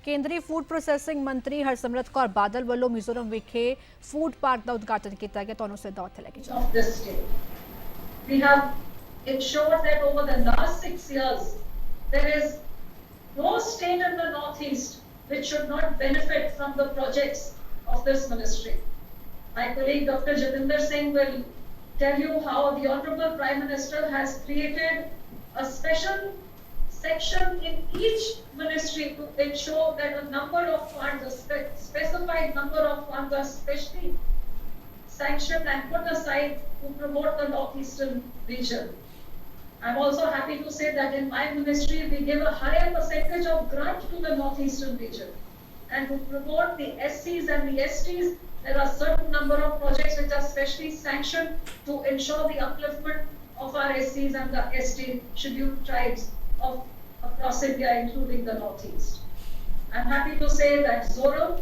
ਕੇਂਦਰੀ food processing ਮੰਤਰੀ ਹਰਸਿਮਰਤ ਕੌਰ ਬਾਦਲ ਵੱਲੋਂ ਮਿਜ਼ੋਰਮ ਵਿਖੇ ਫੂਡ ਪਾਰਕ ਦਾ ਉਦਘਾਟਨ ਕੀਤਾ ਗਿਆ। ਤੁਹਾਨੂੰ ਸਿੱਧਾ ਉੱਥੇ ਲੈ ਕੇ ਚੱਲਦੇ We have ensured that over the last 6 years, there is no state in the Northeast which should not benefit from the projects of this ministry. My colleague Dr. Jatinder Singh will tell you how the Honorable Prime Minister has created a special section in each ministry to ensure that a number of funds, a specified number of funds are specially sanctioned and put aside to promote the northeastern region. I'm also happy to say that in my ministry we give a higher percentage of grant to the northeastern region. And to promote the SCs and the STs, there are certain number of projects which are specially sanctioned to ensure the upliftment of our SCs and the ST scheduled tribes of across India, including the Northeast. I'm happy to say that Zoram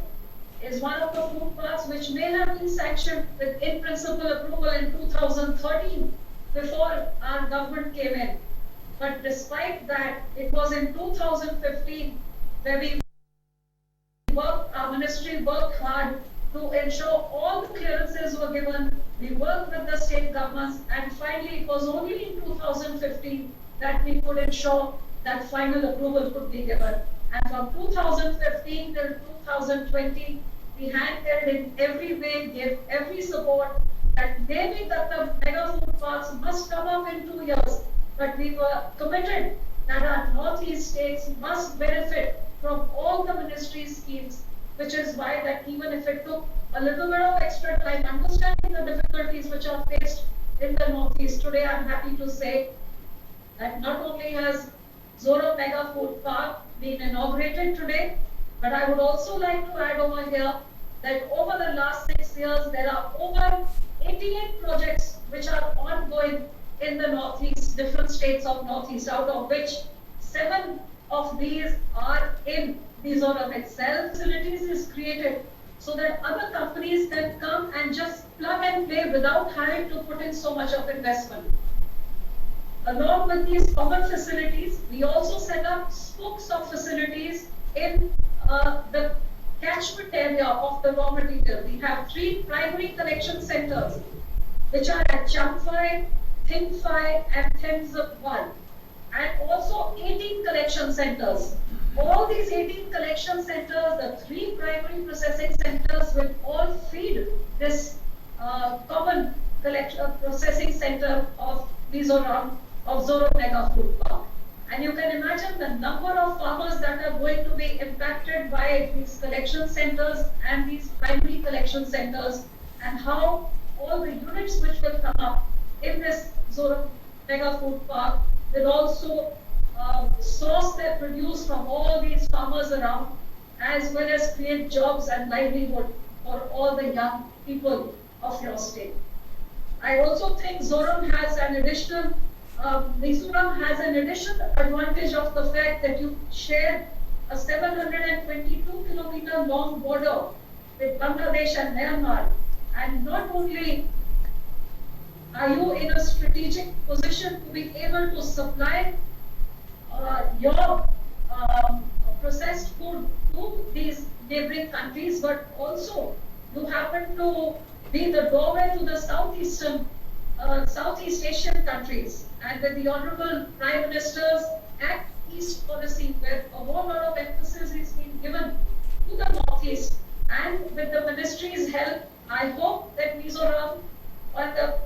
is one of the food parks which may have been sanctioned with in-principle approval in 2013 before our government came in. But despite that, it was in 2015 where our ministry worked hard to ensure all the clearances were given. We worked with the state governments, and finally it was only in 2015 that we could ensure that final approval could be given. And from 2015 till 2020, we handheld in every way, gave every support that maybe that the mega food parks must come up in 2 years, but we were committed that our northeast states must benefit from all the ministry schemes, which is why that even if it took a little bit of extra time, understanding the difficulties which are faced in the northeast, today I'm happy to say that not only has Zoram Mega Food Park been inaugurated today, but I would also like to add over here that over the last 6 years, there are over 88 projects which are ongoing in the Northeast, different states of Northeast, out of which 7 of these are in Mizoram itself. Facilities is created so that other companies can come and just plug and play without having to put in so much of investment. Along with these common facilities, we also set up spokes of facilities in the catchment area of the raw material. We have 3 primary collection centers, which are at Champhai, Thingphai, and Thenzapwal, and also 18 collection centers. All these 18 collection centers, the 3 primary processing centers, will all feed this common processing center of Mizoram, of Zoram Mega Food Park. And you can imagine the number of farmers that are going to be impacted by these collection centers and these primary collection centers, and how all the units which will come up in this Zoram Mega Food Park will also source their produce from all these farmers around, as well as create jobs and livelihood for all the young people of your state. I also think Zoram has an additional Mizoram has an additional advantage of the fact that you share a 722 kilometer long border with Bangladesh and Myanmar, and not only are you in a strategic position to be able to supply your processed food to these neighboring countries, but also you happen to be the doorway to the Southeast Asian countries. And with the Honorable Prime Minister's Act East policy, where a whole lot of emphasis is being given to the Northeast, and with the ministry's help, I hope that Mizoram and the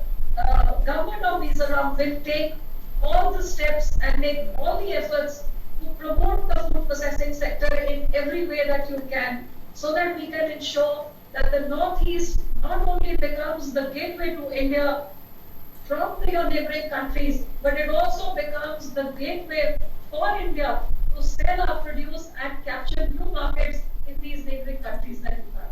government of Mizoram will take all the steps and make all the efforts to promote the food processing sector in every way that you can, so that we can ensure that the Northeast not only becomes the gateway to India from your neighboring countries, but it also becomes the gateway for India to sell our produce and capture new markets in these neighboring countries that we have.